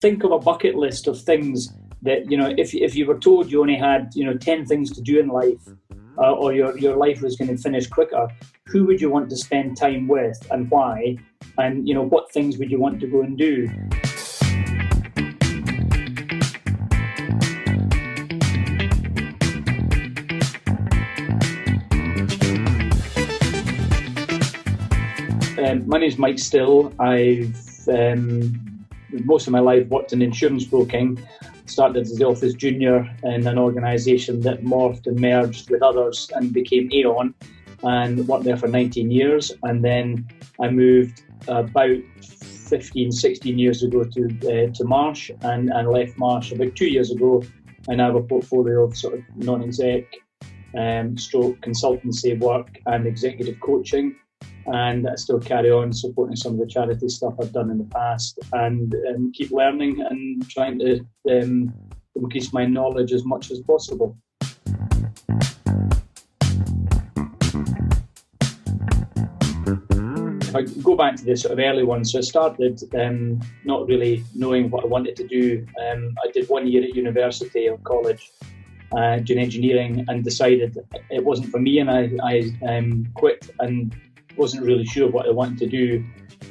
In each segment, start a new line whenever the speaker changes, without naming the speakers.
think of a bucket list of things that, if you were told you only had, 10 things to do in life, or your life was going to finish quicker, who would you want to spend time with and why? And, what things would you want to go and do? My name's Mike Still. I've most of my life worked in insurance broking. Started as the office junior in an organisation that morphed and merged with others and became Aon, and worked there for 19 years. And then I moved about 15, 16 years ago to Marsh, and left Marsh about 2 years ago. I now have a portfolio of sort of non-exec, stroke consultancy work and executive coaching. And I still carry on supporting some of the charity stuff I've done in the past, and keep learning and trying to increase my knowledge as much as possible. If I go back to the sort of early ones, so I started not really knowing what I wanted to do. I did 1 year at university or college doing engineering, and decided it wasn't for me, and I quit and wasn't really sure what I wanted to do,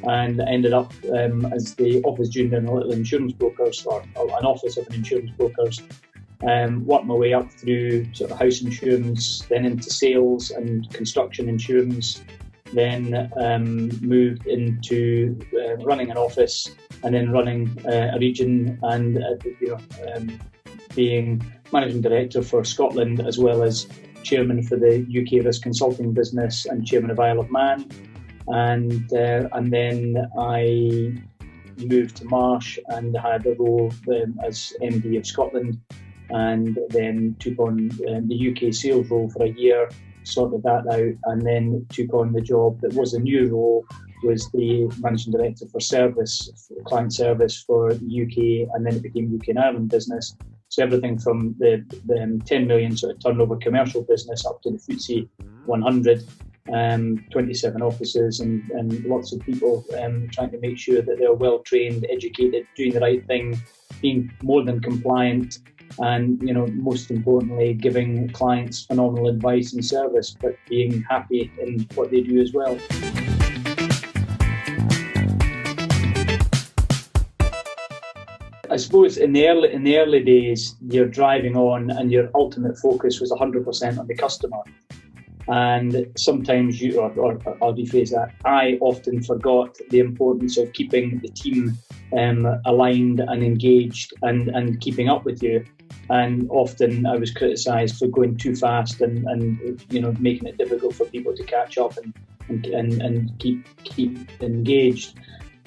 and ended up as the office junior in a little insurance brokers, or an office of an insurance brokers. Worked my way up through sort of house insurance, then into sales and construction insurance, then moved into running an office, and then running a region, and being managing director for Scotland, as well as chairman for the UK risk consulting business and chairman of Isle of Man. And then I moved to Marsh and had a role as MD of Scotland, and then took on the UK sales role for a year, sorted that out, and then took on the job that was a new role, was the managing director for service, for client service for the UK, and then it became UK and Ireland business. So everything from the 10 million sort of turnover commercial business up to the FTSE 100, 27 offices, and lots of people trying to make sure that they're well trained, educated, doing the right thing, being more than compliant, and most importantly, giving clients phenomenal advice and service, but being happy in what they do as well. I suppose in the early days, you're driving on, and your ultimate focus was 100% on the customer. And sometimes or I'll rephrase that, I often forgot the importance of keeping the team aligned and engaged and keeping up with you. And often I was criticised for going too fast and making it difficult for people to catch up and keep engaged.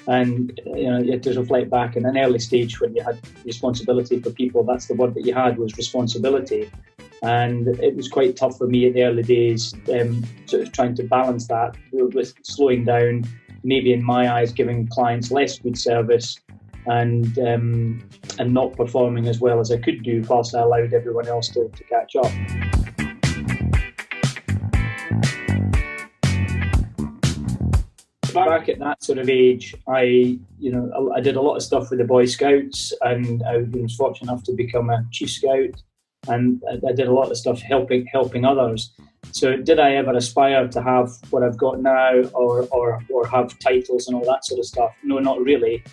And you had to reflect back in an early stage when you had responsibility for people. That's the word that you had, was responsibility. And it was quite tough for me at the early days, sort of trying to balance that with slowing down, maybe in my eyes giving clients less good service, and not performing as well as I could do, whilst I allowed everyone else to catch up. Back at that sort of age, I did a lot of stuff with the Boy Scouts, and I was fortunate enough to become a Chief Scout, and I did a lot of stuff helping others. So did I ever aspire to have what I've got now, or have titles and all that sort of stuff? No, not really.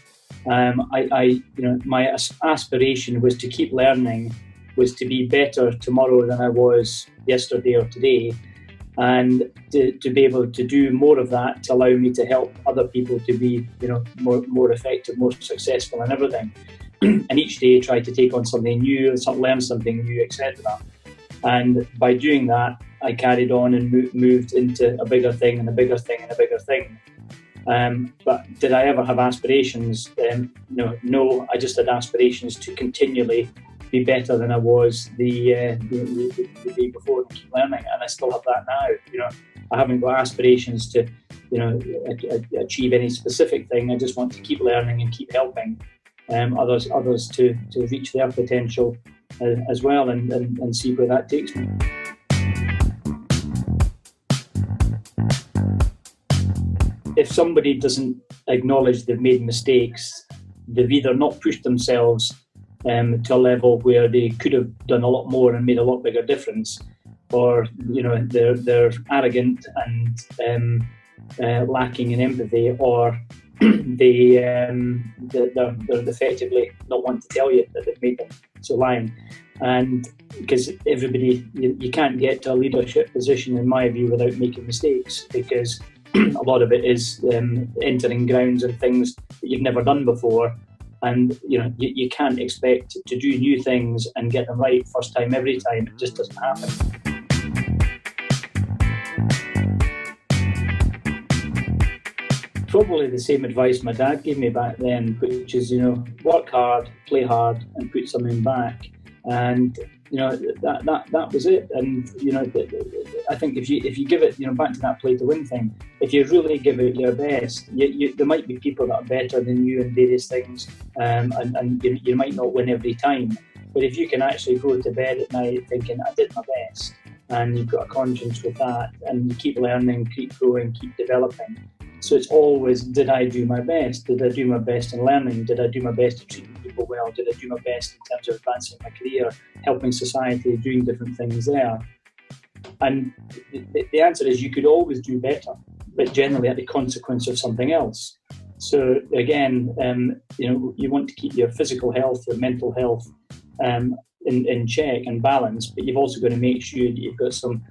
My aspiration was to keep learning, was to be better tomorrow than I was yesterday or today, and to be able to do more of that, to allow me to help other people to be more effective, more successful in everything. And each day try to take on something new, learn something new, etc. And by doing that, I carried on and moved into a bigger thing and a bigger thing and a bigger thing. But did I ever have aspirations? No, I just had aspirations to continually be better than I was the day before, and keep learning. And I still have that now. I haven't got aspirations to achieve any specific thing. I just want to keep learning and keep helping others to reach their potential as well, and see where that takes me. If somebody doesn't acknowledge they've made mistakes, they've either not pushed themselves to a level where they could have done a lot more and made a lot bigger difference, or they're arrogant and lacking in empathy, or they're effectively not wanting to tell you that they've made them. So lying. And because everybody, you can't get to a leadership position, in my view, without making mistakes, because a lot of it is entering grounds and things that you've never done before. And you can't expect to do new things and get them right first time every time. It just doesn't happen. Probably the same advice my dad gave me back then, which is, work hard, play hard, and put something back. And that was it. And I think if you give it, back to that play to win thing, if you really give it your best, there might be people that are better than you in various things, and you might not win every time. But if you can actually go to bed at night thinking, I did my best, and you've got a conscience with that, and you keep learning, keep growing, keep developing. So it's always, did I do my best? Did I do my best in learning? Did I do my best at treating people well? Did I do my best in terms of advancing my career, helping society, doing different things there? And the answer is you could always do better, but generally at the consequence of something else. So again, you want to keep your physical health, your mental health in check and balance, but you've also got to make sure that you've got some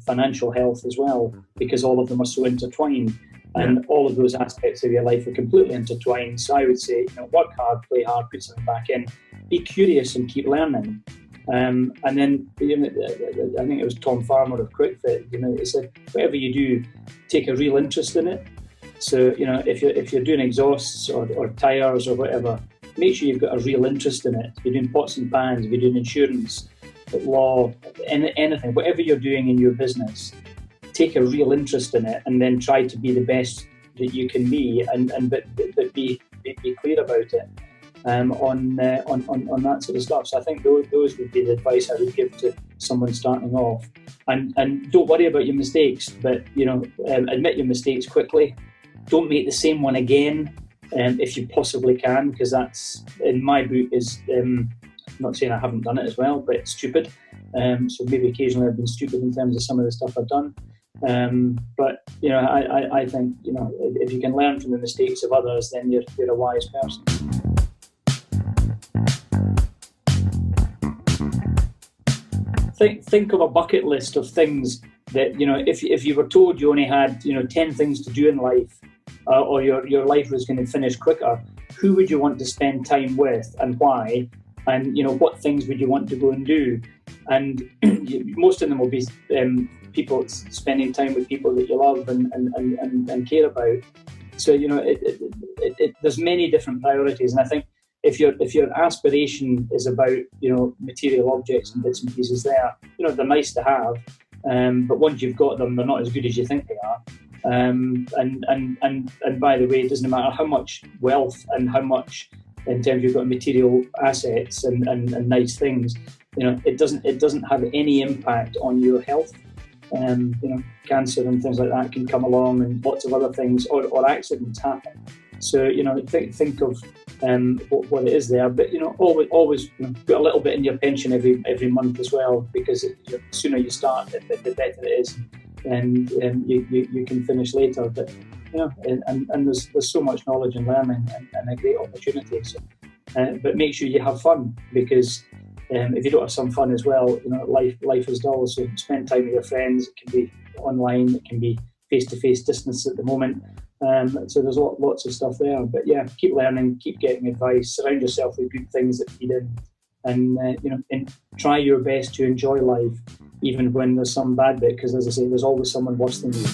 financial health as well, because all of them are so intertwined. And all of those aspects of your life are completely intertwined. So I would say, work hard, play hard, put something back in, be curious and keep learning. And then, I think it was Tom Farmer of QuickFit, he said, whatever you do, take a real interest in it. So, if you're doing exhausts or tires or whatever, make sure you've got a real interest in it. If you're doing pots and pans, if you're doing insurance, law, anything, whatever you're doing in your business, take a real interest in it, and then try to be the best that you can be, but be clear about it on that sort of stuff. So I think those would be the advice I would give to someone starting off. And don't worry about your mistakes, but admit your mistakes quickly. Don't make the same one again if you possibly can, because that's, in my book, is I'm not saying I haven't done it as well, but it's stupid. So maybe occasionally I've been stupid in terms of some of the stuff I've done. But I think if you can learn from the mistakes of others, then you're a wise person. Think of a bucket list of things that if you were told you only had 10 things to do in life, or your life was going to finish quicker, who would you want to spend time with and why? And what things would you want to go and do? And most of them will be people spending time with people that you love and care about. So there's many different priorities, and I think if your aspiration is about material objects and bits and pieces, they're nice to have, but once you've got them, they're not as good as you think they are. And by the way, it doesn't matter how much wealth and how much in terms you've got material assets and nice things, it doesn't have any impact on your health. Cancer and things like that can come along, and lots of other things, or accidents happen. So think of what it is there, but always put a little bit in your pension every month as well, because the sooner you start, the better it is, and you can finish later. But and there's so much knowledge and learning and a great opportunity. So, but make sure you have fun, because if you don't have some fun as well, life is dull. So spend time with your friends. It can be online, it can be face-to-face distance at the moment. So there's lots of stuff there. But yeah, keep learning, keep getting advice, surround yourself with good things that feed in, and try your best to enjoy life, even when there's some bad bit, because as I say, there's always someone worse than you.